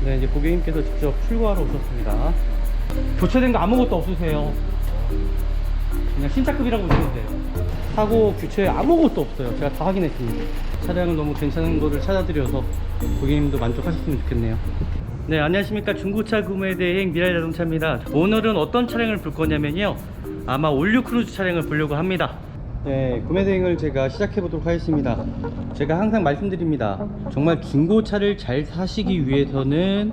네, 이제 고객님께서 직접 출고하러 오셨습니다. 교체된 거 아무것도 없으세요. 그냥 신차급이라고 보시면 돼요. 사고 교체 아무것도 없어요. 제가 다 확인했습니다. 차량은 너무 괜찮은 거를 찾아드려서 고객님도 만족하셨으면 좋겠네요. 네, 안녕하십니까. 중고차 구매 대행 미라이 자동차입니다. 오늘은 어떤 차량을 볼 거냐면요, 아마 올류 크루즈 차량을 보려고 합니다. 네, 구매 대행을 제가 시작해 보도록 하겠습니다. 제가 항상 말씀드립니다. 정말 중고차를 잘 사시기 위해서는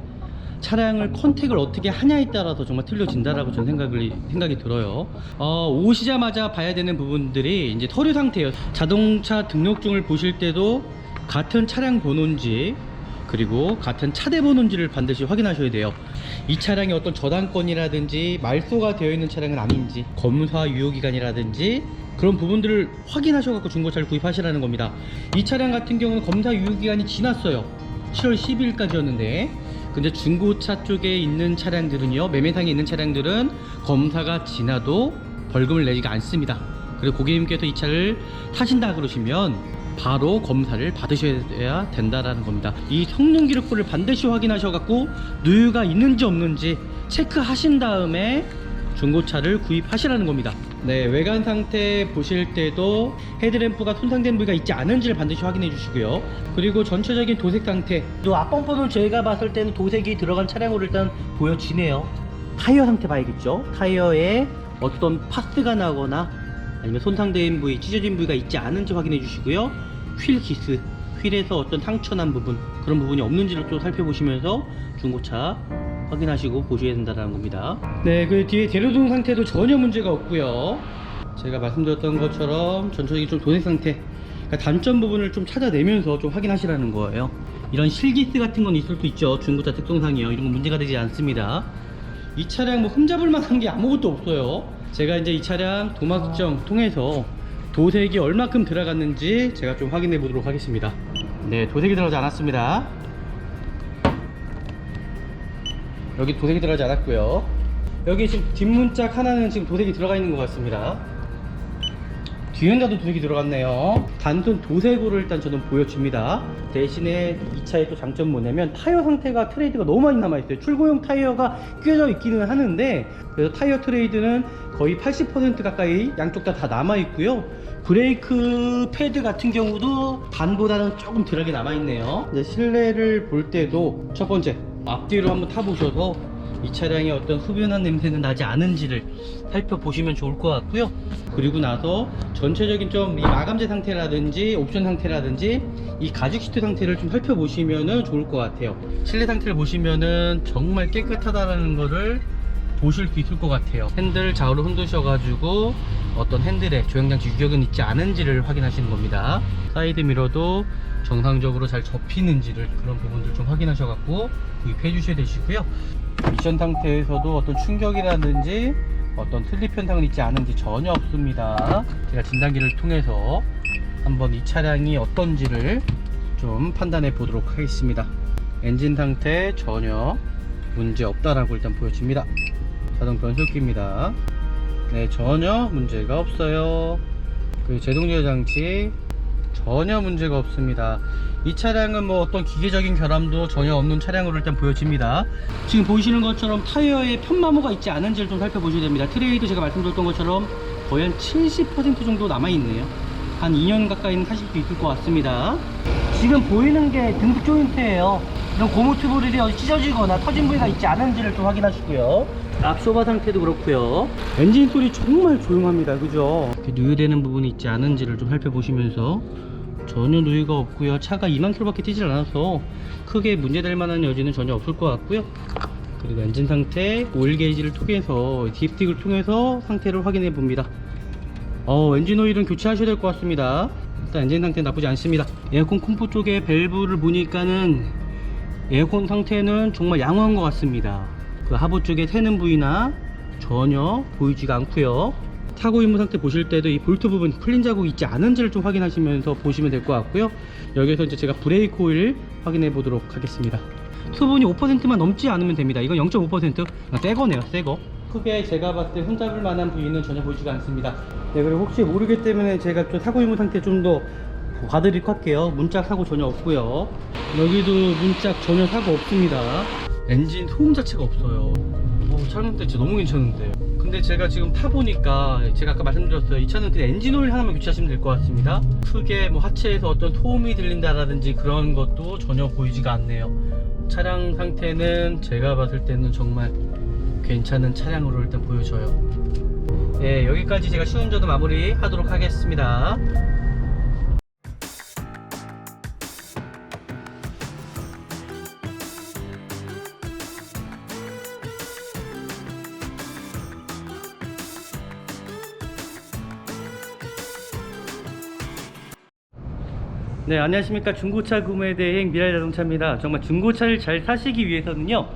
차량을 컨택을 어떻게 하냐에 따라서 정말 틀려진다라고 저는 생각이 들어요. 오시자마자 봐야 되는 부분들이 이제 서류 상태예요. 자동차 등록증을 보실 때도 같은 차량 번호인지, 그리고 같은 차대 번호인지를 반드시 확인하셔야 돼요. 이 차량이 어떤 저당권이라든지 말소가 되어 있는 차량은 아닌지, 검사 유효기간이라든지 그런 부분들을 확인하셔서 중고차를 구입하시라는 겁니다. 이 차량 같은 경우는 검사 유효기간이 지났어요. 7월 12일까지였는데, 근데 중고차 쪽에 있는 차량들은요, 매매상에 있는 차량들은 검사가 지나도 벌금을 내지가 않습니다. 그리고 고객님께서 이 차를 타신다 그러시면 바로 검사를 받으셔야 된다라는 겁니다. 이 성능 기록부를 반드시 확인하셔 갖고 누유가 있는지 없는지 체크하신 다음에 중고차를 구입하시라는 겁니다. 네, 외관 상태 보실 때도 헤드램프가 손상된 부위가 있지 않은지를 반드시 확인해 주시고요. 그리고 전체적인 도색 상태, 또 앞범퍼는 제가 봤을 때는 도색이 들어간 차량으로 일단 보여지네요. 타이어 상태 봐야겠죠. 타이어에 어떤 파스가 나거나 아니면 손상된 부위, 찢어진 부위가 있지 않은지 확인해 주시고요. 휠 기스, 휠에서 어떤 상처난 부분, 그런 부분이 없는지를 또 살펴보시면서 중고차 확인하시고 보셔야 된다는 겁니다. 네, 그 뒤에 대로등 상태도 전혀 문제가 없고요. 제가 말씀드렸던 것처럼 전체적인 좀 도색 상태, 그러니까 단점 부분을 좀 찾아내면서 좀 확인하시라는 거예요. 이런 실기스 같은 건 있을 수 있죠. 중고차 특성상이요. 이런 건 문제가 되지 않습니다. 이 차량 뭐 흠잡을 만한 게 아무것도 없어요. 제가 이제 이 차량 도마 측정 통해서 도색이 얼마큼 들어갔는지 제가 좀 확인해 보도록 하겠습니다. 네, 도색이 들어가지 않았습니다. 여기 도색이 들어가지 않았고요. 여기 지금 뒷문짝 하나는 지금 도색이 들어가 있는 것 같습니다. 뒤엔다도 도색이 들어갔네요. 단순 도색으로 일단 저는 보여집니다. 대신에 이 차의 또 장점 뭐냐면 타이어 상태가 트레이드가 너무 많이 남아있어요. 출고용 타이어가 꿰져 있기는 하는데, 그래서 타이어 트레이드는 거의 80% 가까이 양쪽 다 남아있고요. 브레이크 패드 같은 경우도 반보다는 조금 덜하게 남아있네요. 이제 실내를 볼 때도 첫 번째, 앞뒤로 한번 타보셔서 이 차량의 어떤 흡연한 냄새는 나지 않은지를 살펴보시면 좋을 것 같고요. 그리고 나서 전체적인 좀 이 마감재 상태라든지 옵션 상태라든지 이 가죽 시트 상태를 좀 살펴보시면 좋을 것 같아요. 실내 상태를 보시면은 정말 깨끗하다는 거를 보실 수 있을 것 같아요. 핸들 좌우로 흔드셔가지고 어떤 핸들에 조향장치 유격은 있지 않은지를 확인하시는 겁니다. 사이드 미러도 정상적으로 잘 접히는지를, 그런 부분들 좀 확인하셔갖고 구입해 주셔야 되시고요. 미션 상태에서도 어떤 충격이라든지 어떤 슬립 현상은 있지 않은지 전혀 없습니다. 제가 진단기를 통해서 한번 이 차량이 어떤지를 좀 판단해 보도록 하겠습니다. 엔진 상태 전혀 문제 없다라고 일단 보여집니다. 자동 변속기입니다. 네, 전혀 문제가 없어요. 그리고 제동제어 장치 전혀 문제가 없습니다. 이 차량은 뭐 어떤 기계적인 결함도 전혀 없는 차량으로 일단 보여집니다. 지금 보이시는 것처럼 타이어에 편마모가 있지 않은지를 좀 살펴보셔야 됩니다. 트레이도 제가 말씀드렸던 것처럼 거의 한 70% 정도 남아있네요. 한 2년 가까이는 타실 수 있을 것 같습니다. 지금 보이는 게 등급 조인트예요. 이런 고무 튜브들이 어디 찢어지거나 터진 부위가 있지 않은지를 좀 확인하시고요. 앞소바 상태도 그렇고요. 엔진 소리 정말 조용합니다. 그죠? 이렇게 누유되는 부분이 있지 않은지를 좀 살펴보시면서 전혀 누유가 없고요. 차가 2만 킬로밖에 뛰질 않아서 크게 문제될 만한 여지는 전혀 없을 것 같고요. 그리고 엔진 상태, 오일 게이지를 통해서 딥스틱을 통해서 상태를 확인해 봅니다. 엔진 오일은 교체하셔야 될 것 같습니다. 일단 엔진 상태 나쁘지 않습니다. 에어컨 콤포 쪽에 밸브를 보니까는 에어컨 상태는 정말 양호한 것 같습니다. 그 하부 쪽에 새는 부위나 전혀 보이지가 않고요. 타고 임무 상태 보실 때도 이 볼트 부분 풀린 자국이 있지 않은지를 좀 확인하시면서 보시면 될 것 같고요. 여기서 이제 제가 브레이크 오일 확인해 보도록 하겠습니다. 수분이 5%만 넘지 않으면 됩니다. 이건 0.5%, 새거네요. 새거. 크게 제가 봤을 때 흠잡을 만한 부위는 전혀 보이지가 않습니다. 네, 그리고 혹시 모르기 때문에 제가 또 타고 임무 상태 좀 더 봐드리도록 할게요. 문짝 사고 전혀 없고요. 여기도 문짝 전혀 사고 없습니다. 엔진 소음 자체가 없어요. 차량 때 진짜 너무 괜찮은데. 근데 제가 지금 타보니까 제가 아까 말씀드렸어요. 이 차는 그냥 엔진 오일 하나만 교체하시면 될 것 같습니다. 크게 뭐 하체에서 어떤 소음이 들린다라든지 그런 것도 전혀 보이지가 않네요. 차량 상태는 제가 봤을 때는 정말 괜찮은 차량으로 일단 보여져요. 네, 여기까지 제가 시운전을 마무리 하도록 하겠습니다. 네, 안녕하십니까. 중고차 구매대행 미랄자동차입니다. 정말 중고차를 잘 사시기 위해서는요,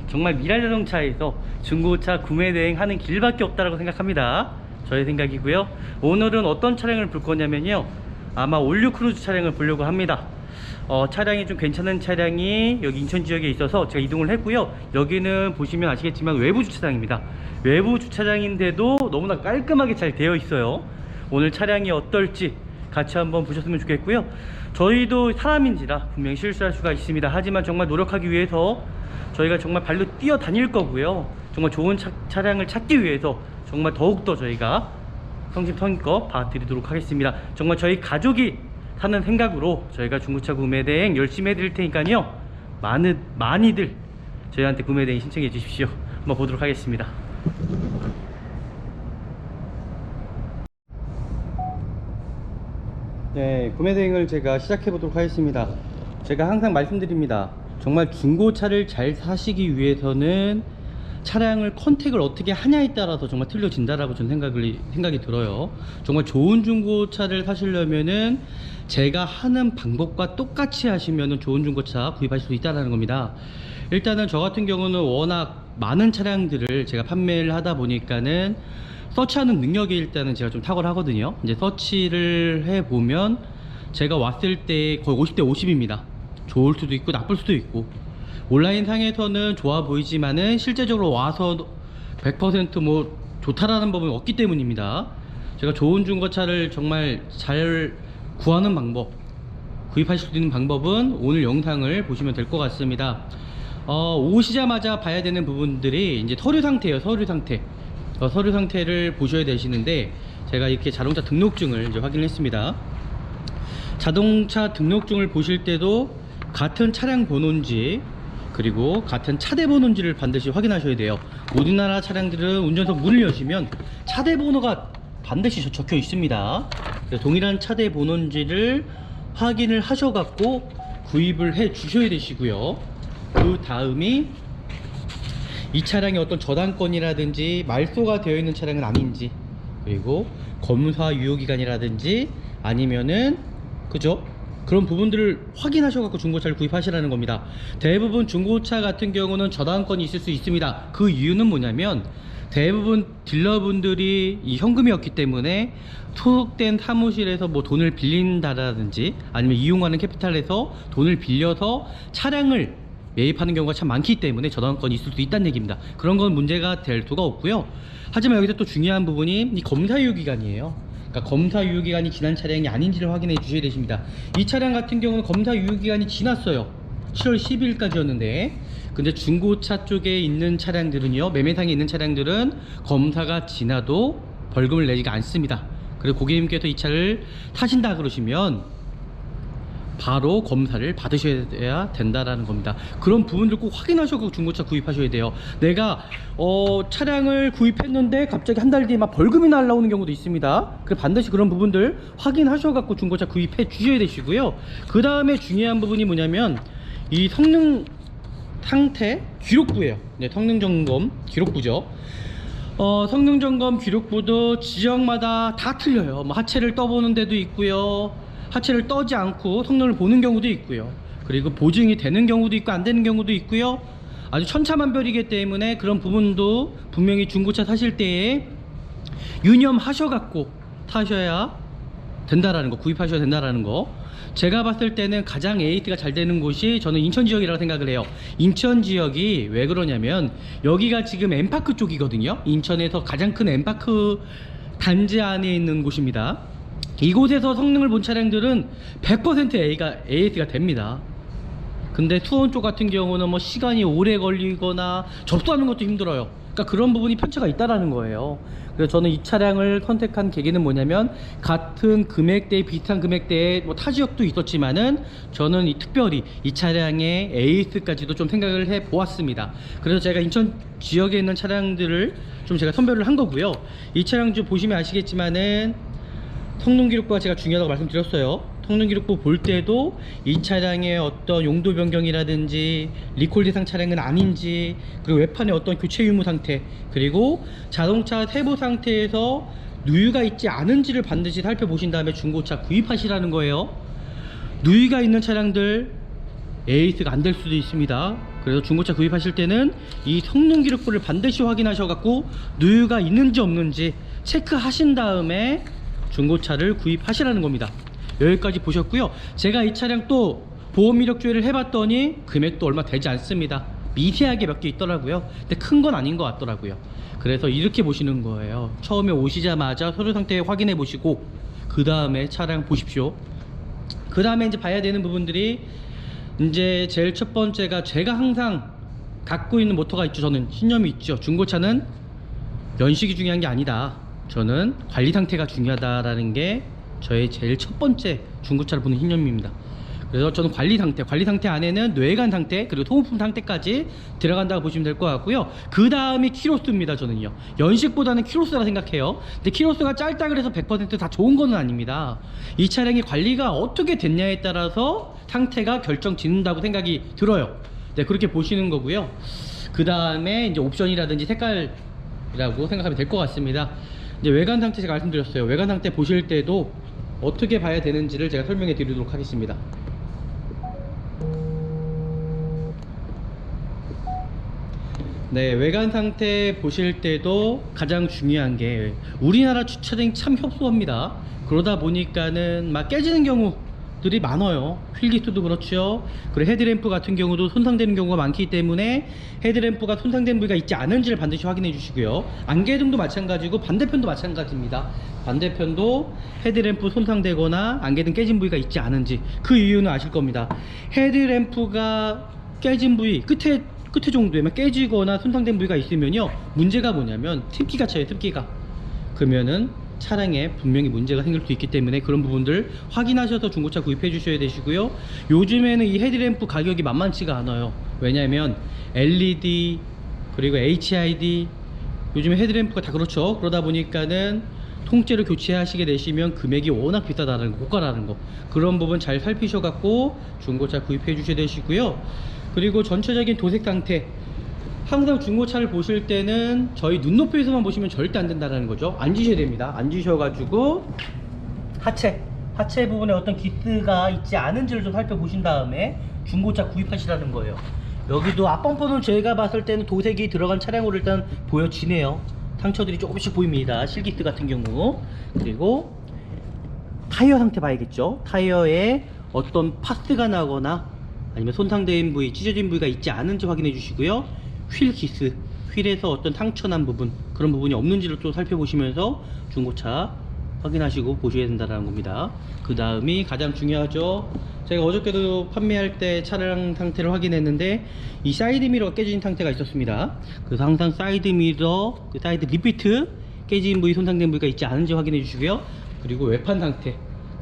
정말 미랄자동차에서 중고차 구매대행 하는 길밖에 없다고 생각합니다. 저의 생각이고요. 오늘은 어떤 차량을 볼 거냐면요, 아마 올류 크루즈 차량을 보려고 합니다. 차량이 좀 괜찮은 차량이 여기 인천 지역에 있어서 제가 이동을 했고요. 여기는 보시면 아시겠지만 외부 주차장입니다. 외부 주차장인데도 너무나 깔끔하게 잘 되어 있어요. 오늘 차량이 어떨지 같이 한번 보셨으면 좋겠고요. 저희도 사람인지라 분명히 실수할 수가 있습니다. 하지만 정말 노력하기 위해서 저희가 정말 발로 뛰어 다닐 거고요. 정말 좋은 차량을 찾기 위해서 정말 더욱더 저희가 성심성의껏 봐드리도록 하겠습니다. 정말 저희 가족이 사는 생각으로 저희가 중고차 구매대행 열심히 해드릴 테니까요, 많이들 저희한테 구매대행 신청해 주십시오. 한번 보도록 하겠습니다. 네, 구매대행을 제가 시작해 보도록 하겠습니다. 제가 항상 말씀드립니다. 정말 중고차를 잘 사시기 위해서는 차량을 컨택을 어떻게 하냐에 따라서 정말 틀려진다라고 저는 생각이 들어요. 정말 좋은 중고차를 사시려면은 제가 하는 방법과 똑같이 하시면은 좋은 중고차 구입하실 수 있다는 겁니다. 일단은 저 같은 경우는 워낙 많은 차량들을 제가 판매를 하다 보니까는 서치하는 능력이 일단은 제가 좀 탁월하거든요. 이제 서치를 해보면 제가 왔을 때 거의 50대 50입니다. 좋을 수도 있고 나쁠 수도 있고, 온라인 상에서는 좋아 보이지만은 실제적으로 와서 100% 뭐 좋다라는 법은 없기 때문입니다. 제가 좋은 중고차를 정말 잘 구하는 방법, 구입하실 수 있는 방법은 오늘 영상을 보시면 될 것 같습니다. 오시자마자 봐야 되는 부분들이 이제 서류 상태예요. 서류 상태. 서류 상태를 보셔야 되시는데, 제가 이렇게 자동차 등록증을 이제 확인했습니다. 자동차 등록증을 보실 때도 같은 차량 번호인지 그리고 같은 차대 번호인지를 반드시 확인하셔야 돼요. 우리나라 차량들은 운전석 문을 여시면 차대 번호가 반드시 적혀 있습니다. 그래서 동일한 차대 번호인지를 확인을 하셔갖고 구입을 해 주셔야 되시고요. 그 다음이 이 차량이 어떤 저당권이라든지 말소가 되어 있는 차량은 아닌지, 그리고 검사 유효기간이라든지 아니면은 그죠? 그런 부분들을 확인하셔갖고 중고차를 구입하시라는 겁니다. 대부분 중고차 같은 경우는 저당권이 있을 수 있습니다. 그 이유는 뭐냐면 대부분 딜러분들이 이 현금이었기 때문에 소속된 사무실에서 뭐 돈을 빌린다라든지 아니면 이용하는 캐피탈에서 돈을 빌려서 차량을 매입하는 경우가 참 많기 때문에 저당권이 있을 수 있다는 얘기입니다. 그런 건 문제가 될 수가 없고요. 하지만 여기서 또 중요한 부분이 이 검사 유효기간이에요. 그러니까 검사 유효기간이 지난 차량이 아닌지를 확인해 주셔야 되십니다. 이 차량 같은 경우는 검사 유효기간이 지났어요. 7월 12일까지였는데 근데 중고차 쪽에 있는 차량들은요, 매매상에 있는 차량들은 검사가 지나도 벌금을 내지가 않습니다. 그리고 고객님께서 이 차를 타신다 그러시면 바로 검사를 받으셔야 된다라는 겁니다. 그런 부분들 꼭 확인하셔서 중고차 구입하셔야 돼요. 내가 차량을 구입했는데 갑자기 한 달 뒤에 막 벌금이 날라오는 경우도 있습니다. 그래서 반드시 그런 부분들 확인하셔서 중고차 구입해 주셔야 되시고요. 그 다음에 중요한 부분이 뭐냐면 이 성능 상태 기록부예요. 네, 성능 점검 기록부죠. 성능 점검 기록부도 지역마다 다 틀려요. 뭐 하체를 떠보는 데도 있고요, 하체를 떠지 않고 성능을 보는 경우도 있고요, 그리고 보증이 되는 경우도 있고 안 되는 경우도 있고요. 아주 천차만별이기 때문에 그런 부분도 분명히 중고차 사실 때에 유념하셔갖고 타셔야 된다라는 거, 구입하셔야 된다라는 거. 제가 봤을 때는 가장 AT가 잘 되는 곳이 저는 인천 지역이라고 생각을 해요. 인천 지역이 왜 그러냐면 여기가 지금 엠파크 쪽이거든요. 인천에서 가장 큰 엠파크 단지 안에 있는 곳입니다. 이곳에서 성능을 본 차량들은 100% AS가 됩니다. 근데 투혼 쪽 같은 경우는 뭐 시간이 오래 걸리거나 접수하는 것도 힘들어요. 그러니까 그런 부분이 편차가 있다라는 거예요. 그래서 저는 이 차량을 선택한 계기는 뭐냐면, 같은 금액대에, 비슷한 금액대에 뭐 타 지역도 있었지만은 저는 특별히 이 차량의 AS까지도 좀 생각을 해 보았습니다. 그래서 제가 인천 지역에 있는 차량들을 좀 제가 선별을 한 거고요. 이 차량 좀 보시면 아시겠지만은 성능 기록부가 제가 중요하다고 말씀드렸어요. 성능 기록부 볼 때도 이 차량의 어떤 용도 변경이라든지 리콜 대상 차량은 아닌지, 그리고 외판의 어떤 교체 유무 상태, 그리고 자동차 세부 상태에서 누유가 있지 않은지를 반드시 살펴보신 다음에 중고차 구입하시라는 거예요. 누유가 있는 차량들 AS가 안 될 수도 있습니다. 그래서 중고차 구입하실 때는 이 성능 기록부를 반드시 확인하셔 갖고 누유가 있는지 없는지 체크하신 다음에 중고차를 구입하시라는 겁니다. 여기까지 보셨고요. 제가 이 차량 또 보험 이력 조회를 해봤더니 금액도 얼마 되지 않습니다. 미세하게 몇 개 있더라고요. 근데 큰 건 아닌 것 같더라고요. 그래서 이렇게 보시는 거예요. 처음에 오시자마자 서류 상태 확인해 보시고 그 다음에 차량 보십시오. 그 다음에 이제 봐야 되는 부분들이, 이제 제일 첫 번째가 제가 항상 갖고 있는 모토가 있죠. 저는 신념이 있죠. 중고차는 연식이 중요한 게 아니다. 저는 관리 상태가 중요하다라는 게 저의 제일 첫 번째 중고차를 보는 신념입니다. 그래서 저는 관리 상태 안에는 뇌관 상태, 그리고 소모품 상태까지 들어간다고 보시면 될 것 같고요. 그 다음이 키로수입니다. 저는요, 연식보다는 키로수라 생각해요. 근데 키로수가 짧다 그래서 100% 다 좋은 건 아닙니다. 이 차량의 관리가 어떻게 됐냐에 따라서 상태가 결정짓는다고 생각이 들어요. 네, 그렇게 보시는 거고요. 그 다음에 이제 옵션이라든지 색깔이라고 생각하면 될 것 같습니다. 이제 외관 상태 제가 말씀드렸어요. 외관 상태 보실 때도 어떻게 봐야 되는지를 제가 설명해 드리도록 하겠습니다. 네, 외관 상태 보실 때도 가장 중요한 게, 우리나라 주차장이 참 협소합니다. 그러다 보니까는 막 깨지는 경우들이 많아요. 휠기스도 그렇죠. 그리고 헤드램프 같은 경우도 손상되는 경우가 많기 때문에 헤드램프가 손상된 부위가 있지 않은지를 반드시 확인해 주시고요. 안개등도 마찬가지고 반대편도 마찬가지입니다. 반대편도 헤드램프 손상되거나 안개등 깨진 부위가 있지 않은지, 그 이유는 아실 겁니다. 헤드램프가 깨진 부위 끝에 정도에만 깨지거나 손상된 부위가 있으면요, 문제가 뭐냐면 습기가 차요. 습기가. 그러면은 차량에 분명히 문제가 생길 수 있기 때문에 그런 부분들 확인하셔서 중고차 구입해 주셔야 되시고요. 요즘에는 이 헤드램프 가격이 만만치가 않아요. 왜냐하면 LED 그리고 HID, 요즘에 헤드램프가 다 그렇죠. 그러다 보니까는 통째로 교체하시게 되시면 금액이 워낙 비싸다는 거, 고가라는 거, 그런 부분 잘 살피셔 갖고 중고차 구입해 주셔야 되시고요. 그리고 전체적인 도색 상태, 항상 중고차를 보실 때는 저희 눈높이에서만 보시면 절대 안 된다는 거죠. 앉으셔야 됩니다. 앉으셔가지고 하체 부분에 어떤 기스가 있지 않은지를 좀 살펴보신 다음에 중고차 구입하시라는 거예요. 여기도 앞범퍼는 제가 봤을 때는 도색이 들어간 차량으로 일단 보여지네요. 상처들이 조금씩 보입니다. 실기스 같은 경우. 그리고 타이어 상태 봐야겠죠. 타이어에 어떤 파스가 나거나 아니면 손상된 부위, 찢어진 부위가 있지 않은지 확인해 주시고요. 휠 기스, 휠에서 어떤 상처난 부분, 그런 부분이 없는지를 또 살펴보시면서 중고차 확인하시고 보셔야 된다는 겁니다. 그 다음이 가장 중요하죠. 제가 어저께도 판매할 때 차량 상태를 확인했는데 이 사이드 미러가 깨진 상태가 있었습니다. 그래서 항상 사이드 미러, 그 사이드 리피트 깨진 부위, 손상된 부위가 있지 않은지 확인해 주시고요. 그리고 외판 상태,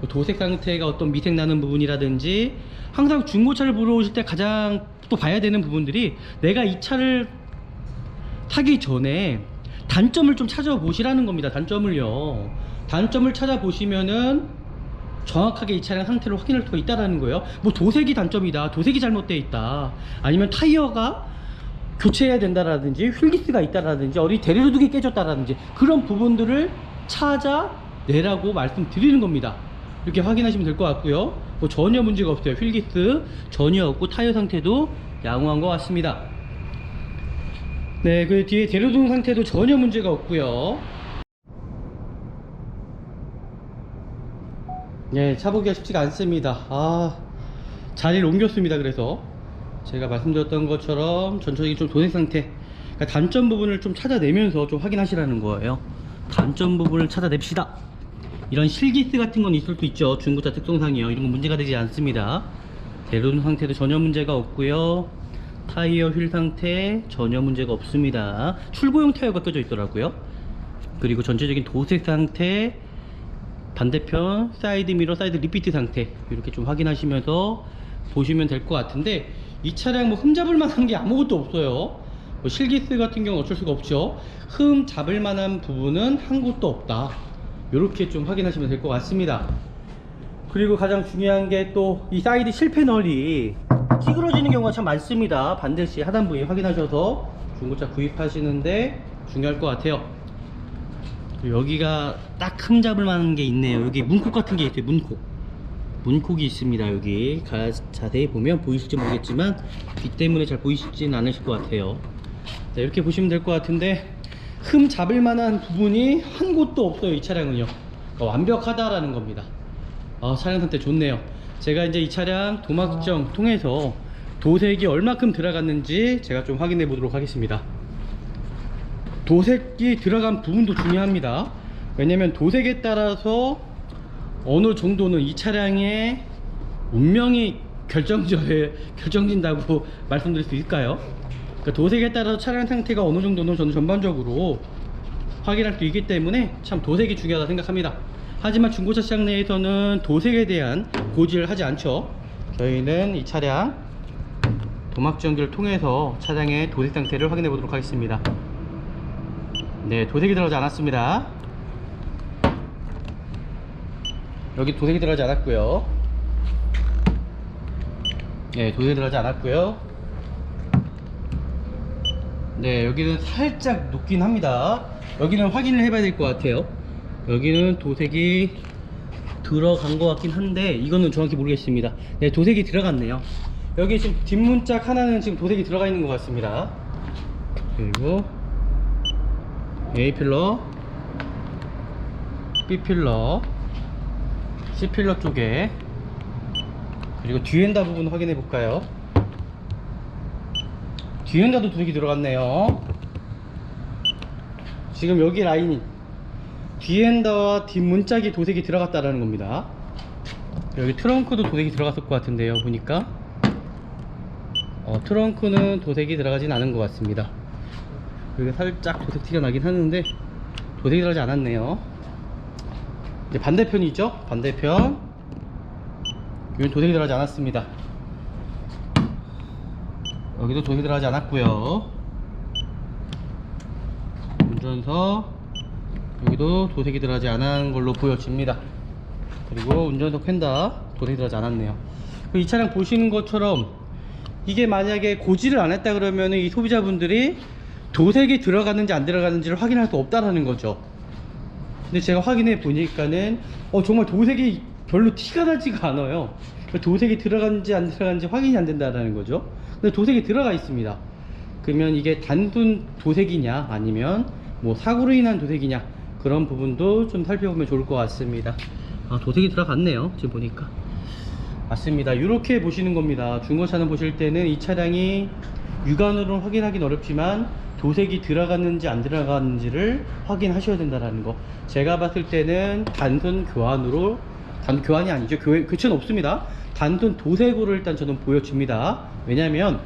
도색 상태가 어떤 미색 나는 부분이라든지, 항상 중고차를 보러 오실 때 가장 또 봐야 되는 부분들이, 내가 이 차를 타기 전에 단점을 좀 찾아보시라는 겁니다. 단점을 찾아보시면은 정확하게 이 차량 상태를 확인할 수가 있다는 거예요. 뭐 도색이 단점이다, 도색이 잘못되어 있다, 아니면 타이어가 교체해야 된다라든지, 휠기스가 있다라든지, 어디 대리로드기 깨졌다라든지, 그런 부분들을 찾아내라고 말씀드리는 겁니다. 이렇게 확인하시면 될 것 같고요. 뭐 전혀 문제가 없어요. 휠기스 전혀 없고 타이어 상태도 양호한 것 같습니다. 네, 그 뒤에 대로등 상태도 전혀 문제가 없고요. 네, 차 보기가 쉽지가 않습니다. 자리를 옮겼습니다. 그래서 제가 말씀드렸던 것처럼 전체적인 좀 도색 상태, 그러니까 단점 부분을 좀 찾아내면서 좀 확인하시라는 거예요. 단점 부분을 찾아냅시다. 이런 실기스 같은 건 있을 수 있죠. 중고차 특성상이요. 이런 건 문제가 되지 않습니다. 대로등 상태도 전혀 문제가 없고요. 타이어 휠 상태 전혀 문제가 없습니다. 출고용 타이어가 껴져 있더라고요. 그리고 전체적인 도색 상태, 반대편 사이드 미러, 사이드 리피트 상태 이렇게 좀 확인하시면서 보시면 될 것 같은데, 이 차량 뭐 흠잡을 만한 게 아무것도 없어요. 뭐 실기스 같은 경우는 어쩔 수가 없죠. 흠 잡을 만한 부분은 한 곳도 없다. 이렇게 좀 확인하시면 될 것 같습니다. 그리고 가장 중요한 게 또 이 사이드 실패널이 찌그러지는 경우가 참 많습니다. 반드시 하단 부위 확인하셔서 중고차 구입하시는데 중요할 것 같아요. 여기가 딱 흠 잡을 만한 게 있네요. 여기 문콕 같은 게 있어요. 문콕이 있습니다. 여기 자세히 보면 보이실지 모르겠지만 빛 때문에 잘 보이시진 않으실 것 같아요. 자, 이렇게 보시면 될 것 같은데, 흠 잡을 만한 부분이 한 곳도 없어요. 이 차량은요. 그러니까 완벽하다라는 겁니다. 차량 상태 좋네요. 제가 이제 이 차량 도막정 통해서 도색이 얼마큼 들어갔는지 제가 좀 확인해 보도록 하겠습니다. 도색이 들어간 부분도 중요합니다. 왜냐면 도색에 따라서 어느 정도는 이 차량의 운명이 결정진다고 말씀드릴 수 있을까요? 그러니까 도색에 따라서 차량 상태가 어느 정도는 저는 전반적으로 확인할 수 있기 때문에 참 도색이 중요하다 생각합니다. 하지만 중고차 시장 내에서는 도색에 대한 고지를 하지 않죠. 저희는 이 차량 도막전기를 통해서 차량의 도색 상태를 확인해 보도록 하겠습니다. 네, 도색이 들어가지 않았습니다. 여기 도색이 들어가지 않았고요. 네, 도색이 들어가지 않았고요. 네, 여기는 살짝 녹긴 합니다. 여기는 확인을 해봐야 될 것 같아요. 여기는 도색이 들어간 것 같긴 한데 이거는 정확히 모르겠습니다. 네, 도색이 들어갔네요. 여기 지금 뒷문짝 하나는 지금 도색이 들어가 있는 것 같습니다. 그리고 A필러, B필러, C필러 쪽에, 그리고 뒤엔다 부분 확인해 볼까요? 뒤엔다도 도색이 들어갔네요. 지금 여기 라인이 뒤엔다와 뒷문짝이 도색이 들어갔다라는 겁니다. 여기 트렁크도 도색이 들어갔을 것 같은데요, 보니까 트렁크는 도색이 들어가진 않은 것 같습니다. 여기 살짝 도색 티가 나긴 하는데 도색이 들어가지 않았네요. 이제 반대편이죠. 반대편 여기 도색이 들어가지 않았습니다. 여기도 도색이 들어가지 않았고요. 운전석 여기도 도색이 들어가지 않은 걸로 보여집니다. 그리고 운전석 휀다 도색이 들어가지 않았네요. 이 차량 보시는 것처럼 이게 만약에 고지를 안 했다 그러면 이 소비자분들이 도색이 들어갔는지 안 들어갔는지를 확인할 수 없다라는 거죠. 근데 제가 확인해 보니까는 정말 도색이 별로 티가 나지가 않아요. 도색이 들어갔는지 안 들어갔는지 확인이 안 된다라는 거죠. 근데 도색이 들어가 있습니다. 그러면 이게 단순 도색이냐 아니면 뭐 사고로 인한 도색이냐, 그런 부분도 좀 살펴보면 좋을 것 같습니다. 도색이 들어갔네요. 지금 보니까 맞습니다. 이렇게 보시는 겁니다. 중고차는 보실 때는 이 차량이 육안으로는 확인하기는 어렵지만 도색이 들어갔는지 안 들어갔는지를 확인하셔야 된다는 거. 제가 봤을 때는 단순 교환이 아니죠. 교체는 없습니다. 단순 도색으로 일단 저는 보여집니다. 왜냐면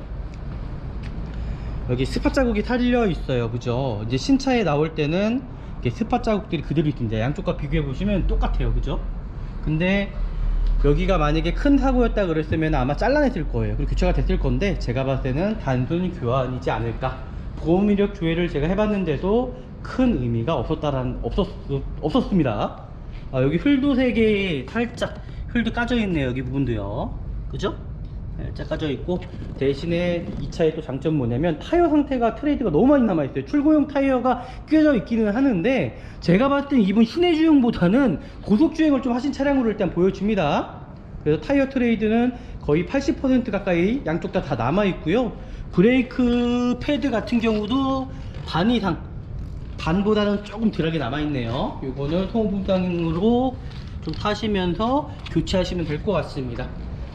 여기 스팟 자국이 달려 있어요. 그죠? 이제 신차에 나올 때는 이렇게 스팟 자국들이 그대로 있습니다. 양쪽과 비교해 보시면 똑같아요. 그죠? 근데 여기가 만약에 큰 사고였다 그랬으면 아마 잘라냈을 거예요. 그리고 교체가 됐을 건데 제가 봤을 때는 단순 교환이지 않을까. 보험 이력 조회를 제가 해봤는데도 큰 의미가 없었습니다. 여기 휠도색이 살짝 휠도 까져 있네요. 여기 부분도요. 그죠? 살짝 까져 있고, 대신에 이 차의 또 장점 뭐냐면 타이어 상태가 트레이드가 너무 많이 남아있어요. 출고용 타이어가 껴져 있기는 하는데 제가 봤을 땐 이분 시내 주행보다는 고속 주행을 좀 하신 차량으로 일단 보여집니다. 그래서 타이어 트레이드는 거의 80% 가까이 양쪽 다 남아있고요. 브레이크 패드 같은 경우도 반 이상, 반보다는 조금 덜하게 남아있네요. 이거는 소모품상으로 좀 타시면서 교체하시면 될 것 같습니다.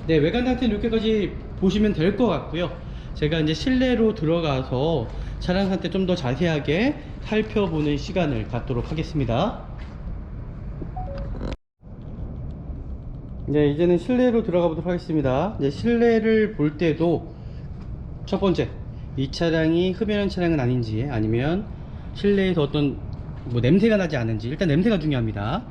네, 외관 상태는 이렇게까지 보시면 될 것 같고요. 제가 이제 실내로 들어가서 차량 상태 좀 더 자세하게 살펴보는 시간을 갖도록 하겠습니다. 이제는 실내로 들어가 보도록 하겠습니다. 이제 실내를 볼 때도 첫 번째, 이 차량이 흡연한 차량은 아닌지, 아니면 실내에서 어떤 뭐 냄새가 나지 않은지. 일단 냄새가 중요합니다.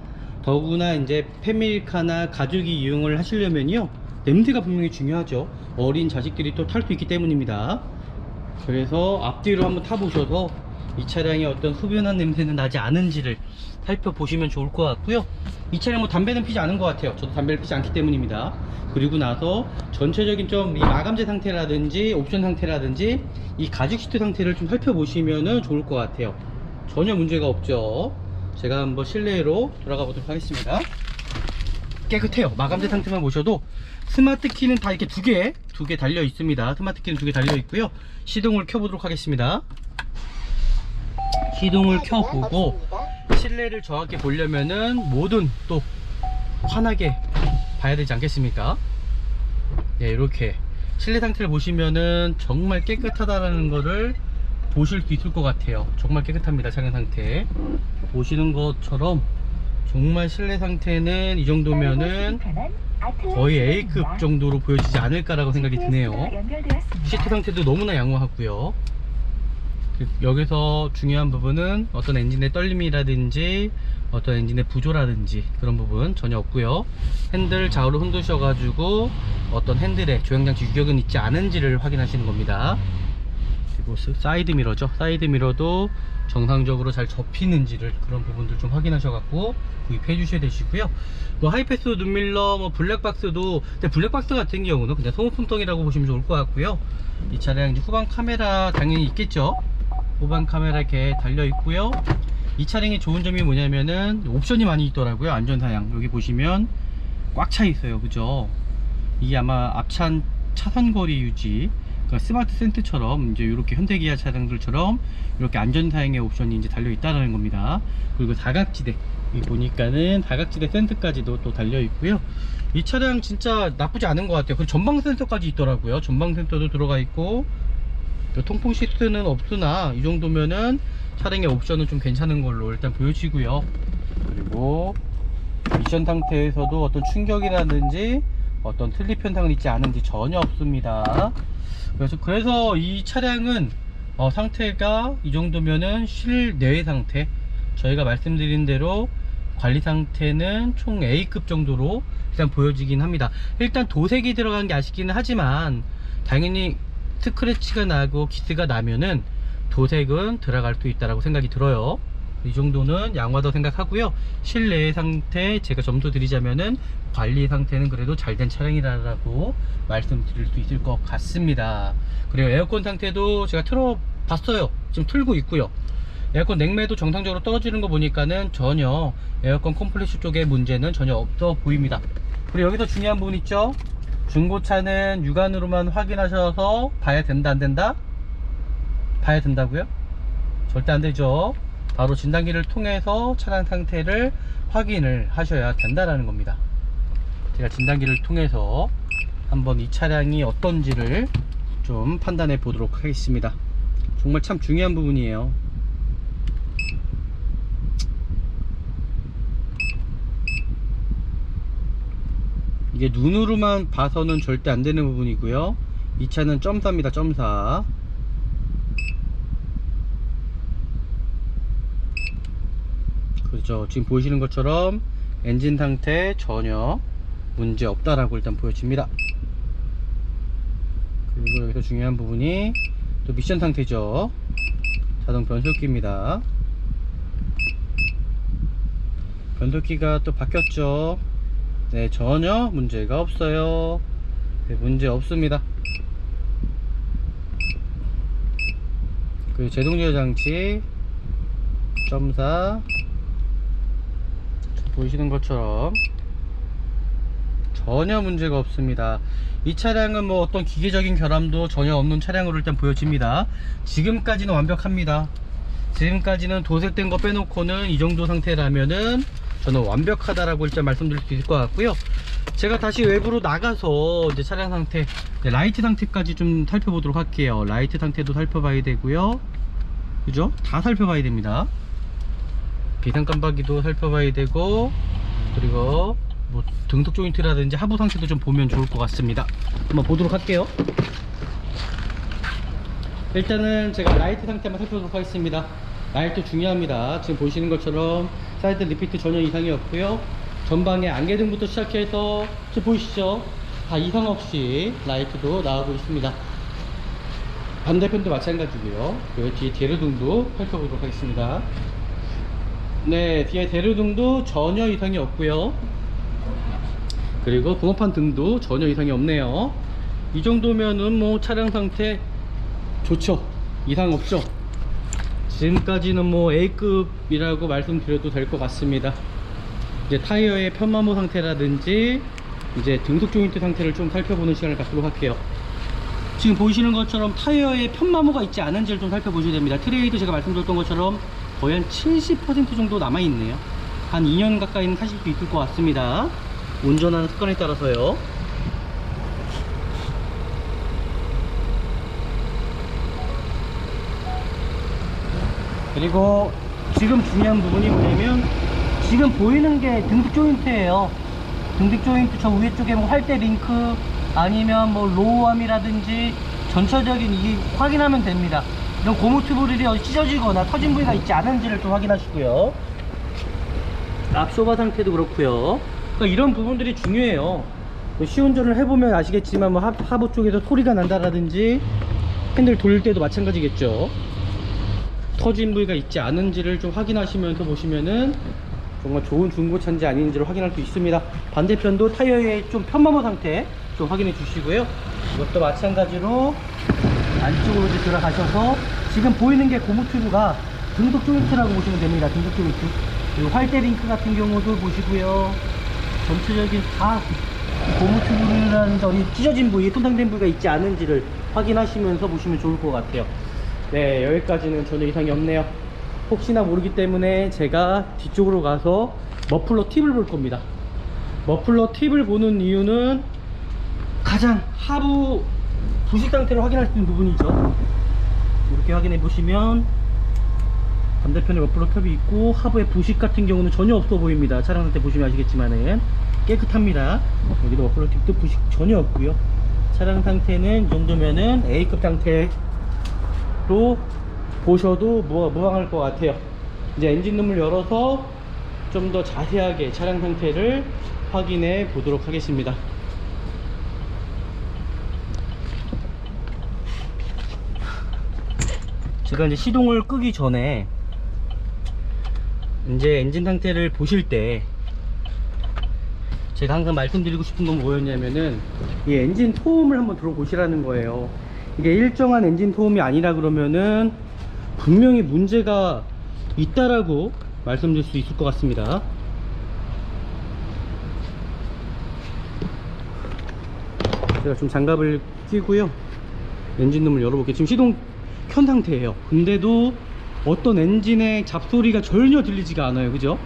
더구나 이제 패밀리카나 가족이 이용을 하시려면요, 냄새가 분명히 중요하죠. 어린 자식들이 또 탈 수 있기 때문입니다. 그래서 앞뒤로 한번 타보셔서 이 차량이 어떤 흡연한 냄새는 나지 않은지를 살펴보시면 좋을 것 같고요. 이 차량 뭐 담배는 피지 않은 것 같아요. 저도 담배를 피지 않기 때문입니다. 그리고 나서 전체적인 좀 이 마감재 상태라든지 옵션 상태라든지 이 가죽 시트 상태를 좀 살펴보시면 좋을 것 같아요. 전혀 문제가 없죠. 제가 한번 실내로 들어가 보도록 하겠습니다. 깨끗해요. 마감재 상태만 보셔도 스마트 키는 다 이렇게 두 개 달려 있습니다. 스마트 키는 두 개 달려 있고요. 시동을 켜 보도록 하겠습니다. 시동을 켜 보고 실내를 정확히 보려면은 뭐든 또 환하게 봐야 되지 않겠습니까? 네, 이렇게 실내 상태를 보시면은 정말 깨끗하다라는 거를 보실 수 있을 것 같아요. 정말 깨끗합니다. 차량 상태 보시는 것처럼 정말 실내 상태는 이 정도면은 거의 A급 정도로 보여지지 않을까라고 생각이 드네요. 시트 상태도 너무나 양호하고요. 여기서 중요한 부분은 어떤 엔진의 떨림이라든지 어떤 엔진의 부조라든지 그런 부분 전혀 없고요. 핸들 좌우로 흔드셔가지고 어떤 핸들에 조향장치 유격은 있지 않은지를 확인하시는 겁니다. 그리고 사이드 미러죠. 사이드 미러도 정상적으로 잘 접히는지를, 그런 부분들 좀 하셔갖고 구입해 주셔야 되시고요. 뭐 하이패스 눈밀러, 뭐 블랙박스도, 근데 블랙박스 같은 경우는 그냥 소모품덩이라고 보시면 좋을 것 같고요. 이 차량 이제 후방 카메라 당연히 있겠죠. 후방 카메라 이렇게 달려 있고요. 이 차량의 좋은 점이 뭐냐면은 옵션이 많이 있더라고요. 안전사양 여기 보시면 꽉 차 있어요. 그죠? 이게 아마 앞찬 차선거리 유지, 그러니까 스마트 센트처럼 이제 이렇게 현대기아 차량들처럼 이렇게 안전사양의 옵션이 이제 달려 있다는 겁니다. 그리고 사각지대, 여기 보니까는 사각지대 센트까지도 또 달려 있고요. 이 차량 진짜 나쁘지 않은 것 같아요. 그리고 전방 센서까지 있더라고요. 전방 센서도 들어가 있고, 통풍 시트는 없으나 이 정도면은 차량의 옵션은 좀 괜찮은 걸로 일단 보여지고요. 그리고 미션 상태에서도 어떤 충격이라든지 어떤 슬립 현상은 있지 않은지 전혀 없습니다. 그래서 이 차량은 상태가 이 정도면은 실내외 상태, 저희가 말씀드린 대로 관리 상태는 총 A급 정도로 일단 보여지긴 합니다. 일단 도색이 들어간 게 아쉽기는 하지만 당연히 스크래치가 나고 기스가 나면은 도색은 들어갈 수 있다라고 생각이 들어요. 이 정도는 양호하다고 생각하고요. 실내 상태 제가 점수 드리자면은 관리 상태는 그래도 잘된 차량이라고 말씀드릴 수 있을 것 같습니다. 그리고 에어컨 상태도 제가 틀어봤어요. 지금 틀고 있고요. 에어컨 냉매도 정상적으로 떨어지는 거 보니까는 전혀 에어컨 컴프레셔 쪽에 문제는 전혀 없어 보입니다. 그리고 여기서 중요한 부분 있죠. 중고차는 육안으로만 확인하셔서 봐야 된다 안 된다? 봐야 된다고요? 절대 안 되죠. 바로 진단기를 통해서 차량 상태를 확인을 하셔야 된다라는 겁니다. 제가 진단기를 통해서 한번 이 차량이 어떤지를 좀 판단해 보도록 하겠습니다. 정말 참 중요한 부분이에요. 이게 눈으로만 봐서는 절대 안 되는 부분이고요. 이 차는 점사입니다. 점사. 그렇죠. 지금 보시는 것처럼 엔진 상태 전혀 문제 없다라고 일단 보여집니다. 그리고 여기서 중요한 부분이 또 미션 상태죠. 자동 변속기입니다. 변속기가 또 바뀌었죠. 네, 전혀 문제가 없어요. 네, 문제 없습니다. 그리고 제동제어 장치 점사 보시는 것처럼 전혀 문제가 없습니다. 이 차량은 뭐 어떤 기계적인 결함도 전혀 없는 차량으로 일단 보여집니다. 지금까지는 완벽합니다. 지금까지는 도색된 거 빼놓고는 이 정도 상태라면은 저는 완벽하다라고 일단 말씀드릴 수 있을 것 같고요. 제가 다시 외부로 나가서 이제 차량 상태, 라이트 상태까지 좀 살펴보도록 할게요. 라이트 상태도 살펴봐야 되고요. 그죠? 다 살펴봐야 됩니다. 비상 깜빡이도 살펴봐야 되고, 그리고 뭐 등속 조인트라든지 하부 상태도 좀 보면 좋을 것 같습니다. 한번 보도록 할게요. 일단은 제가 라이트 상태 한번 살펴보도록 하겠습니다. 라이트 중요합니다. 지금 보시는 것처럼 사이드 리피트 전혀 이상이 없고요. 전방에 안개등부터 시작해서 지금 보이시죠? 다 이상 없이 라이트도 나오고 있습니다. 반대편도 마찬가지고요. 그리고 뒤에 대류등도 살펴보도록 하겠습니다. 네, 뒤에 대류등도 전혀 이상이 없고요. 그리고 붕어판 등도 전혀 이상이 없네요. 이 정도면은 뭐 차량 상태 좋죠. 이상 없죠. 지금까지는 뭐 A급이라고 말씀드려도 될 것 같습니다. 이제 타이어의 편마모 상태라든지 이제 등속 조인트 상태를 좀 살펴보는 시간을 갖도록 할게요. 지금 보시는 것처럼 타이어에 편마모가 있지 않은지를 좀 살펴보셔야 됩니다. 트레이도 제가 말씀드렸던 것처럼 거의 한 70% 정도 남아있네요. 한 2년 가까이는 타실 수 있을 것 같습니다. 운전하는 습관에 따라서요. 그리고 지금 중요한 부분이 뭐냐면 지금 보이는 게 등속 조인트예요. 등속 조인트 저 위에 쪽에 뭐 활대 링크 아니면 뭐 로우암이라든지 전체적인 이 확인하면 됩니다. 이런 고무 튜브들이 어디 찢어지거나 터진 부위가 있지 않은지를 좀 확인하시고요. 앞쇼바 상태도 그렇고요. 그러니까 이런 부분들이 중요해요. 시운전을 해보면 아시겠지만 뭐 하부 쪽에서 소리가 난다라든지 핸들 돌릴 때도 마찬가지겠죠. 터진 부위가 있지 않은지를 좀 확인하시면서 보시면은 정말 좋은 중고차인지 아닌지를 확인할 수 있습니다. 반대편도 타이어의 좀 편마모 상태 좀 확인해 주시고요. 이것도 마찬가지로 안쪽으로 이제 들어가셔서 지금 보이는 게 고무 튜브가 등속 조인트라고 보시면 됩니다. 등속 조인트. 그리고 활대 링크 같은 경우도 보시고요. 전체적인 다 고무 튜브라는 어디 찢어진 부위, 손상된 부위가 있지 않은지를 확인하시면서 보시면 좋을 것 같아요. 네, 여기까지는 전혀 이상이 없네요. 혹시나 모르기 때문에 제가 뒤쪽으로 가서 머플러 팁을 볼 겁니다. 머플러 팁을 보는 이유는 가장 하부 부식 상태를 확인할 수 있는 부분이죠. 이렇게 확인해 보시면 반대편에 머플러 탑이 있고 하부에 부식 같은 경우는 전혀 없어 보입니다. 차량 상태 보시면 아시겠지만은 깨끗합니다. 여기도 머플러 팁도 부식 전혀 없고요. 차량 상태는 이 정도면은 A급 상태로 보셔도 무방할 것 같아요. 이제 엔진룸을 열어서 좀 더 자세하게 차량 상태를 확인해 보도록 하겠습니다. 제가 이제 시동을 끄기 전에 이제 엔진 상태를 보실 때 제가 항상 말씀드리고 싶은 건 뭐였냐면은 이 엔진 소음을 한번 들어보시라는 거예요. 이게 일정한 엔진 소음이 아니라 그러면은 분명히 문제가 있다라고 말씀드릴 수 있을 것 같습니다. 제가 좀 장갑을 끼고요. 엔진룸을 열어볼게요. 지금 시동 켠 상태예요. 근데도 어떤 엔진의 잡소리가 전혀 들리지가 않아요. 그죠?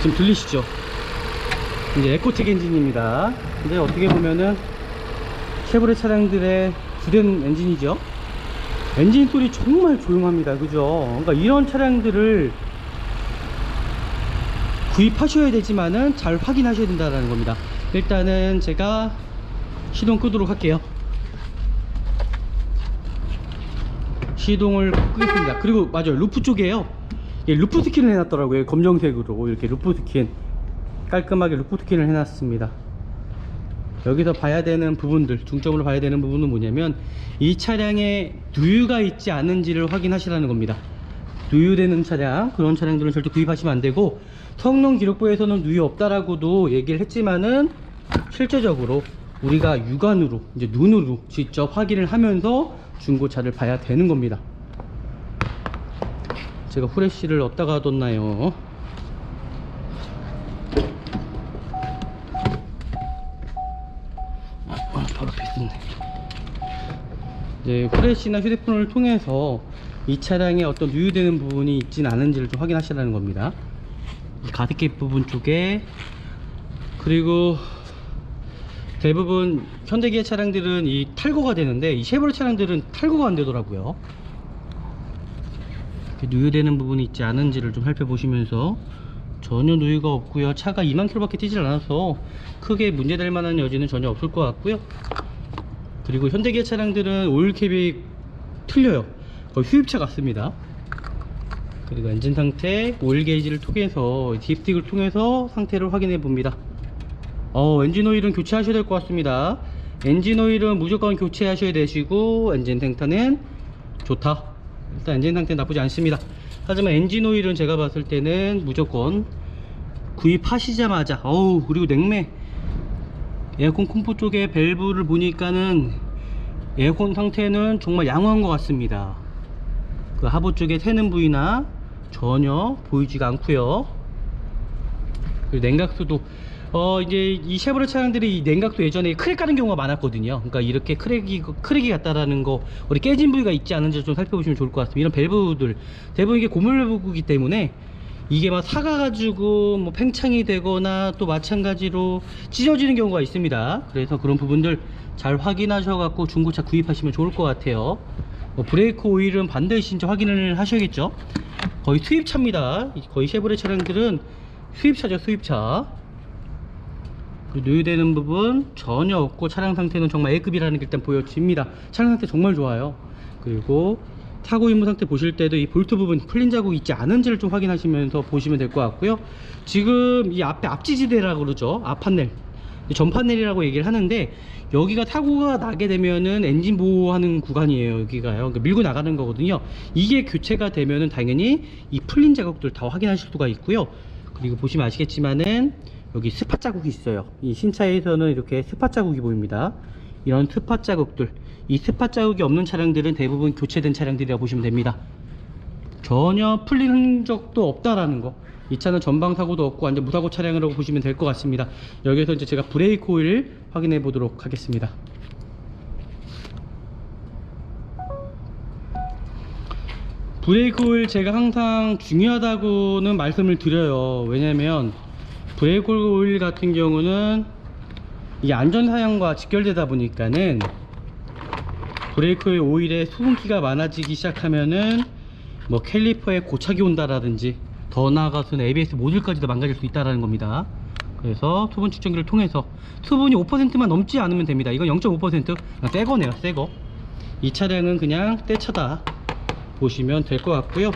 지금 들리시죠? 이제 에코텍 엔진입니다. 근데 어떻게 보면은 쉐보레 차량들의 주된 엔진이죠. 엔진 소리 정말 조용합니다. 그죠? 그러니까 이런 차량들을 구입하셔야 되지만은 잘 확인하셔야 된다는 겁니다. 일단은 제가 시동 끄도록 할게요. 시동을 끄겠습니다. 그리고 맞아요, 루프 쪽에요, 루프 스킨을 해놨더라고요. 검정색으로 이렇게 루프 스킨, 깔끔하게 루프 스킨을 해놨습니다. 여기서 봐야 되는 부분들, 중점으로 봐야 되는 부분은 뭐냐면 이 차량에 누유가 있지 않은지를 확인하시라는 겁니다. 누유되는 차량, 그런 차량들은 절대 구입하시면 안 되고, 성능 기록부에서는 누유 없다라고도 얘기를 했지만은 실제적으로 우리가 육안으로, 이제 눈으로 직접 확인을 하면서 중고차를 봐야 되는 겁니다. 제가 후레쉬를 어디다가 뒀나요? 바로 앞에 있네. 이제 후레쉬나 휴대폰을 통해서 이 차량에 어떤 누유되는 부분이 있진 않은지를 좀 확인하시라는 겁니다. 이 가드캡 부분 쪽에, 그리고 대부분 현대기아 차량들은 이 탈거가 되는데 이 쉐보레 차량들은 탈거가 안 되더라고요. 누유되는 부분이 있지 않은지를 좀 살펴보시면서 전혀 누유가 없고요. 차가 2만 킬로밖에 뛰질 않아서 크게 문제될 만한 여지는 전혀 없을 것 같고요. 그리고 현대기아 차량들은 오일캡이 틀려요. 거의 수입차 같습니다. 그리고 엔진 상태, 오일 게이지를 통해서 딥스틱을 통해서 상태를 확인해 봅니다. 엔진 오일은 교체하셔야 될 것 같습니다. 엔진 오일은 무조건 교체하셔야 되시고, 엔진 상태는 좋다. 일단 엔진 상태는 나쁘지 않습니다. 하지만 엔진 오일은 제가 봤을 때는 무조건 구입하시자마자, 그리고 냉매, 에어컨 콤포 쪽에 밸브를 보니까는 에어컨 상태는 정말 양호한 것 같습니다. 그 하부 쪽에 새는 부위나 전혀 보이지가 않고요. 그리고 냉각수도 이제 이 쉐보레 차량들이 이 냉각수 예전에 크랙 가는 경우가 많았거든요. 그러니까 이렇게 크랙이 갔다라는 거, 우리 깨진 부위가 있지 않은지 좀 살펴보시면 좋을 것 같습니다. 이런 밸브들 대부분 이게 고무 밸브이기 때문에 이게 막 사가가지고 뭐 팽창이 되거나 또 마찬가지로 찢어지는 경우가 있습니다. 그래서 그런 부분들 잘 확인하셔갖고 중고차 구입하시면 좋을 것 같아요. 브레이크 오일은 반드시 진짜 확인을 하셔야겠죠. 거의 수입차입니다. 거의 쉐보레 차량들은 수입차죠, 수입차. 누유되는 부분 전혀 없고 차량 상태는 정말 A급이라는 게 일단 보여집니다. 차량 상태 정말 좋아요. 그리고 타고 임무 상태 보실 때도 이 볼트 부분 풀린 자국이 있지 않은지를 좀 확인하시면서 보시면 될 것 같고요. 지금 이 앞에 앞지지대라고 그러죠. 앞판넬, 전판넬이라고 얘기를 하는데, 여기가 사고가 나게 되면은 엔진 보호하는 구간이에요. 여기가요. 그러니까 밀고 나가는 거거든요. 이게 교체가 되면은 당연히 이 풀린 자국들 다 확인하실 수가 있고요. 그리고 보시면 아시겠지만은 여기 스팟 자국이 있어요. 이 신차에서는 이렇게 스팟 자국이 보입니다. 이런 스팟 자국들, 이 스팟 자국이 없는 차량들은 대부분 교체된 차량들이라고 보시면 됩니다. 전혀 풀린 흔적도 없다라는 거. 이 차는 전방 사고도 없고 완전 무사고 차량이라고 보시면 될 것 같습니다. 여기서 이제 제가 브레이크 오일 확인해 보도록 하겠습니다. 브레이크 오일 제가 항상 중요하다고는 말씀을 드려요. 왜냐면 브레이크 오일 같은 경우는 이 안전 사양과 직결되다 보니까는 브레이크 오일에 수분기가 많아지기 시작하면은 뭐 캘리퍼에 고착이 온다라든지 더 나아가서는 ABS 모듈까지도 망가질 수 있다는 겁니다. 그래서 수분 측정기를 통해서 수분이 5%만 넘지 않으면 됩니다. 이건 0.5%, 새 거네요, 새 거. 이 차량은 그냥 떼차다 보시면 될 것 같고요.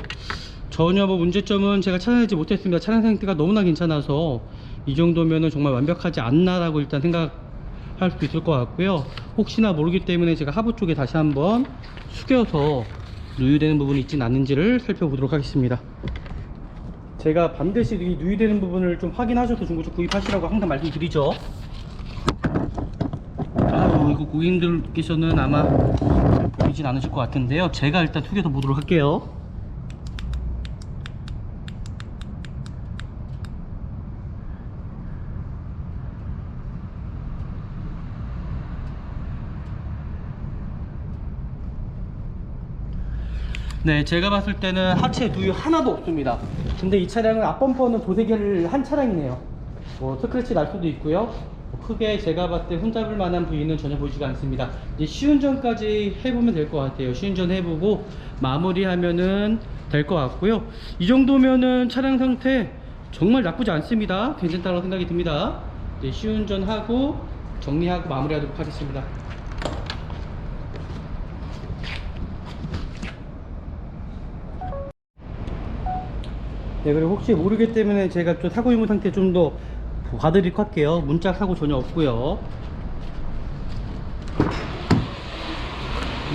전혀 뭐 문제점은 제가 찾아내지 못했습니다. 차량 상태가 너무나 괜찮아서 이 정도면은 정말 완벽하지 않나라고 일단 생각할 수 있을 것 같고요. 혹시나 모르기 때문에 제가 하부 쪽에 다시 한번 숙여서 누유되는 부분이 있진 않는지를 살펴보도록 하겠습니다. 제가 반드시 이 누유되는 부분을 좀 확인하셔서 중고차 구입하시라고 항상 말씀드리죠. 이거 고객님들께서는 아마 보이진 않으실 것 같은데요. 제가 일단 숙여서 보도록 할게요. 네, 제가 봤을 때는 하체 누유 하나도 없습니다. 근데 이 차량은 앞범퍼는 도색을 한 차량이네요. 뭐 스크래치 날 수도 있고요. 크게 제가 봤을 때 흠잡을 만한 부위는 전혀 보이지가 않습니다. 이제 시운전까지 해보면 될 것 같아요. 시운전 해보고 마무리하면은 될 것 같고요. 이 정도면은 차량 상태 정말 나쁘지 않습니다. 괜찮다고 생각이 듭니다. 이제 시운전하고 정리하고 마무리하도록 하겠습니다. 네, 그리고 혹시 모르기 때문에 제가 좀 사고 유무 상태 좀 더 봐드리도록 할게요. 문짝 사고 전혀 없고요.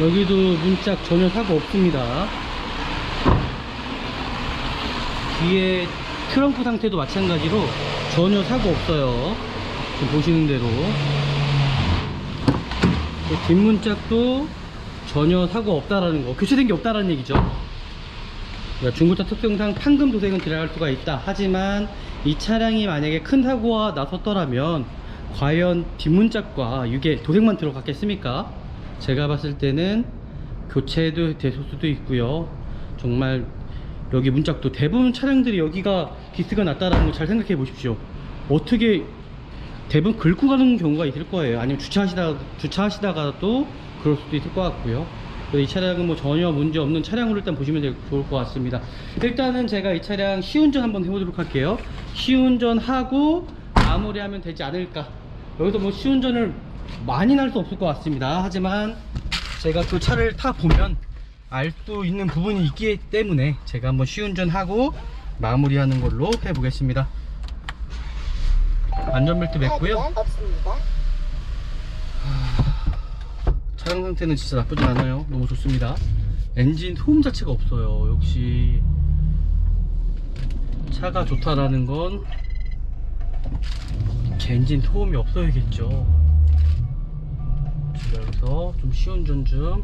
여기도 문짝 전혀 사고 없습니다. 뒤에 트렁크 상태도 마찬가지로 전혀 사고 없어요. 지금 보시는 대로 뒷문짝도 전혀 사고 없다라는 거, 교체된 게 없다라는 얘기죠. 중고차 특성상 판금 도색은 들어갈 수가 있다. 하지만 이 차량이 만약에 큰 사고가 나섰더라면 과연 뒷문짝과 이게 도색만 들어갔겠습니까? 제가 봤을 때는 교체도 됐을 수도 있고요. 정말 여기 문짝도 대부분 차량들이 여기가 기스가 났다라는 거 잘 생각해 보십시오. 어떻게 대부분 긁고 가는 경우가 있을 거예요. 아니면 주차하시다가도 그럴 수도 있을 것 같고요. 이 차량은 뭐 전혀 문제 없는 차량으로 일단 보시면 좋을 것 같습니다. 일단은 제가 이 차량 시운전 한번 해보도록 할게요. 시운전하고 마무리하면 되지 않을까. 여기서 뭐 시운전을 많이 날 수 없을 것 같습니다. 하지만 제가 또 차를 타 보면 알 수 있는 부분이 있기 때문에 제가 한번 시운전하고 마무리하는 걸로 해보겠습니다. 안전벨트 맸고요. 차량 상태는 진짜 나쁘지 않아요. 너무 좋습니다. 엔진 소음 자체가 없어요. 역시 차가 좋다라는 건 제 엔진 소음이 없어야겠죠. 제가 여기서 좀 시운전 좀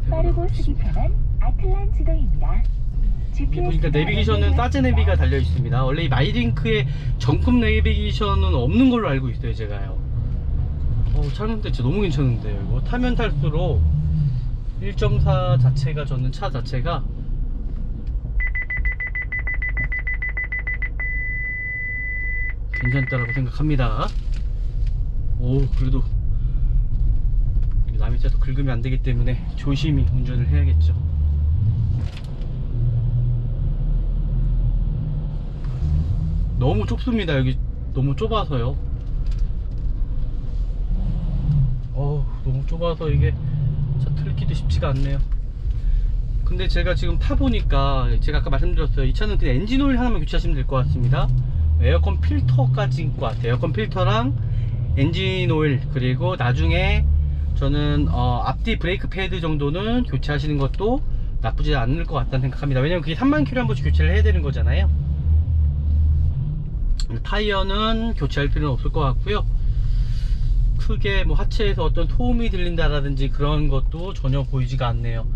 빠르고 쓰기 편한 아틀란 지도입니다. 이게 보니까 내비게이션은 사제 내비가 달려 있습니다. 원래 이 마이링크에 정품 내비게이션은 없는 걸로 알고 있어요, 제가요. 차는데 진짜 너무 괜찮은데요. 이거 타면 탈수록 1.4 자체가, 저는 차 자체가 괜찮다라고 생각합니다. 그래도 남의 차도 긁으면 안 되기 때문에 조심히 운전을 해야겠죠. 너무 좁습니다. 여기 너무 좁아서요. 너무 좁아서 이게 차 틀기도 쉽지가 않네요. 근데 제가 지금 타보니까 제가 아까 말씀드렸어요. 이 차는 그냥 엔진 오일 하나만 교체하시면 될 것 같습니다. 에어컨 필터까지인 것 같아요. 에어컨 필터랑 엔진 오일, 그리고 나중에 저는 앞뒤 브레이크 패드 정도는 교체하시는 것도 나쁘지 않을 것 같다는 생각합니다. 왜냐면 그게 3만 킬로 한 번씩 교체를 해야 되는 거잖아요. 타이어는 교체할 필요는 없을 것 같고요. 크게 뭐 하체에서 어떤 소음이 들린다라든지 그런 것도 전혀 보이지가 않네요.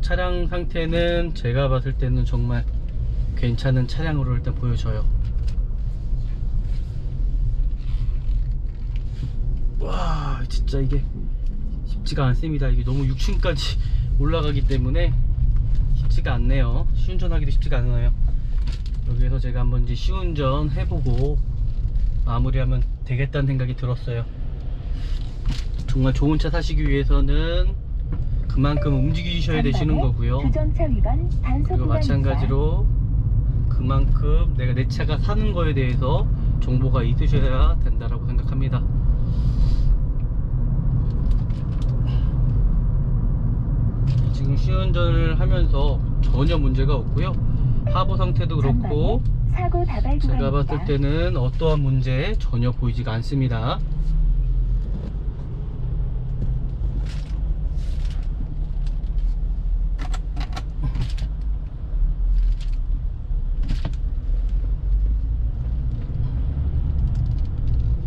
차량 상태는 제가 봤을 때는 정말 괜찮은 차량으로 일단 보여져요. 와, 진짜 이게 쉽지가 않습니다. 이게 너무 6층까지 올라가기 때문에 쉽지가 않네요. 시운전하기도 쉽지가 않아요. 여기에서 제가 한번 이제 시운전 해보고 마무리하면 되겠다는 생각이 들었어요. 정말 좋은 차 사시기 위해서는 그만큼 움직이셔야 되시는 거고요. 그리고 마찬가지로 그만큼 내가 내 차가 사는 거에 대해서 정보가 있으셔야 된다라고 생각합니다. 지금 시운전을 하면서 전혀 문제가 없고요. 하부 상태도 그렇고 제가 봤을 때는 어떠한 문제 전혀 보이지가 않습니다.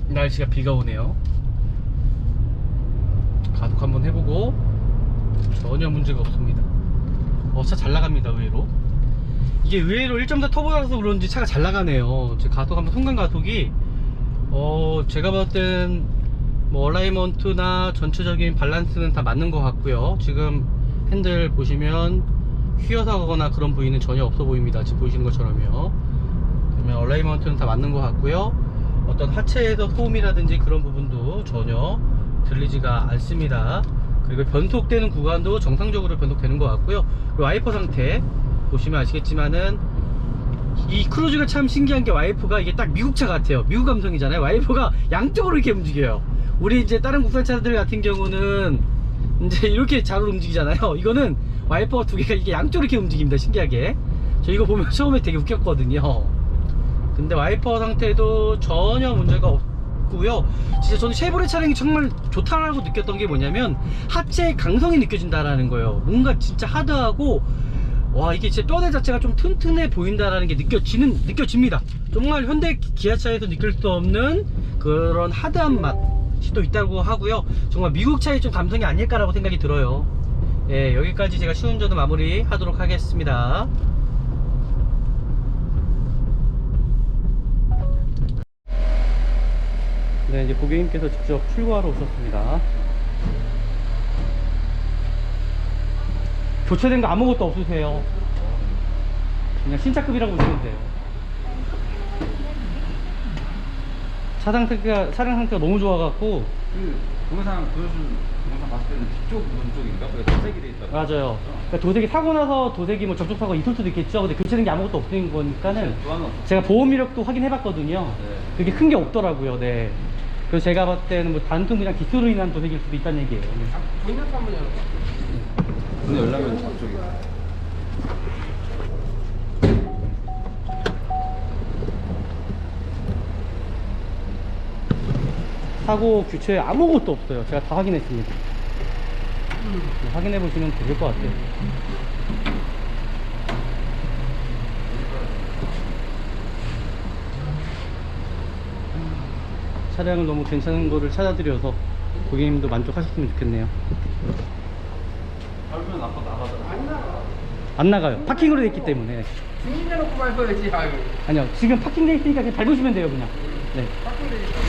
날씨가 비가 오네요. 가속 한번 해보고 전혀 문제가 없습니다. 차 잘 나갑니다. 의외로 이게 의외로 1.4 터보라서 그런지 차가 잘 나가네요. 제 가속 한번 순간 가속이 제가 봤을 땐 뭐 얼라이먼트나 전체적인 밸런스는 다 맞는 것 같고요. 지금 핸들 보시면 휘어서 가거나 그런 부위는 전혀 없어 보입니다. 지금 보시는 것처럼요. 그러면 얼라이먼트는 다 맞는 것 같고요. 어떤 하체에서 소음이라든지 그런 부분도 전혀 들리지가 않습니다. 그리고 변속되는 구간도 정상적으로 변속되는 것 같고요. 와이퍼 상태 보시면 아시겠지만은 이 크루즈가 참 신기한 게 와이퍼가 이게 딱 미국차 같아요. 미국 감성이잖아요. 와이퍼가 양쪽으로 이렇게 움직여요. 우리 이제 다른 국산차들 같은 경우는 이제 이렇게 잘 움직이잖아요. 이거는 와이퍼가 두 개가 이게 양쪽으로 이렇게 움직입니다. 신기하게. 저 이거 보면 처음에 되게 웃겼거든요. 근데 와이퍼 상태도 전혀 문제가 없고요. 진짜 저는 쉐보레 차량이 정말 좋다라고 느꼈던 게 뭐냐면 하체의 강성이 느껴진다라는 거예요. 뭔가 진짜 하드하고 와, 이게 진짜 뼈대 자체가 좀 튼튼해 보인다라는 게 느껴집니다. 정말 현대 기아차에서 느낄 수 없는 그런 하드한 맛이 또 있다고 하고요. 정말 미국 차의 좀 감성이 아닐까라고 생각이 들어요. 예, 여기까지 제가 시운전을 마무리 하도록 하겠습니다. 네, 이제 고객님께서 직접 출고하러 오셨습니다. 교체된 거 아무것도 없으세요. 그냥 신차급이라고 보시면 돼요. 차량 상태가 너무 좋아갖고. 그 동영상 보여준 동영상 봤을 때는 뒤쪽 문 쪽인가? 그게 도색이 돼 있더라고요. 맞아요. 그러니까 도색이 사고 나서 도색이 뭐 접촉사고가 있을 수도 있겠죠. 근데 교체된 게 아무것도 없는 거니까는 교환은 없었어요. 제가 보험 이력도 확인해봤거든요. 네. 그게 큰 게 없더라고요. 네. 그래서 제가 봤을 때는 뭐 단순 그냥 기수로 인한 도색일 수도 있다는 얘기예요. 보이면서 한번 열어봐. 근데 열려면 저쪽이다. 사고 교체에 아무것도 없어요. 제가 다 확인했습니다. 확인해 보시면 될 것 같아요. 차량을 너무 괜찮은 거를 찾아드려서 고객님도 만족하셨으면 좋겠네요. 밟으면 아까 나가더라고요. 안 나가. 안 나가요. 파킹으로 돼 있기 때문에. 중립해놓고 밟아야지. 아유. 아니요, 지금 파킹돼 있으니까 그냥 밟으시면 돼요, 그냥. 네. 깎으니까.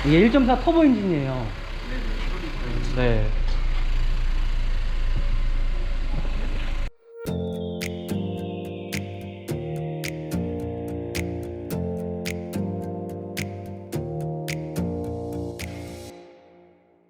이게 1.4 터보 엔진이에요. 네.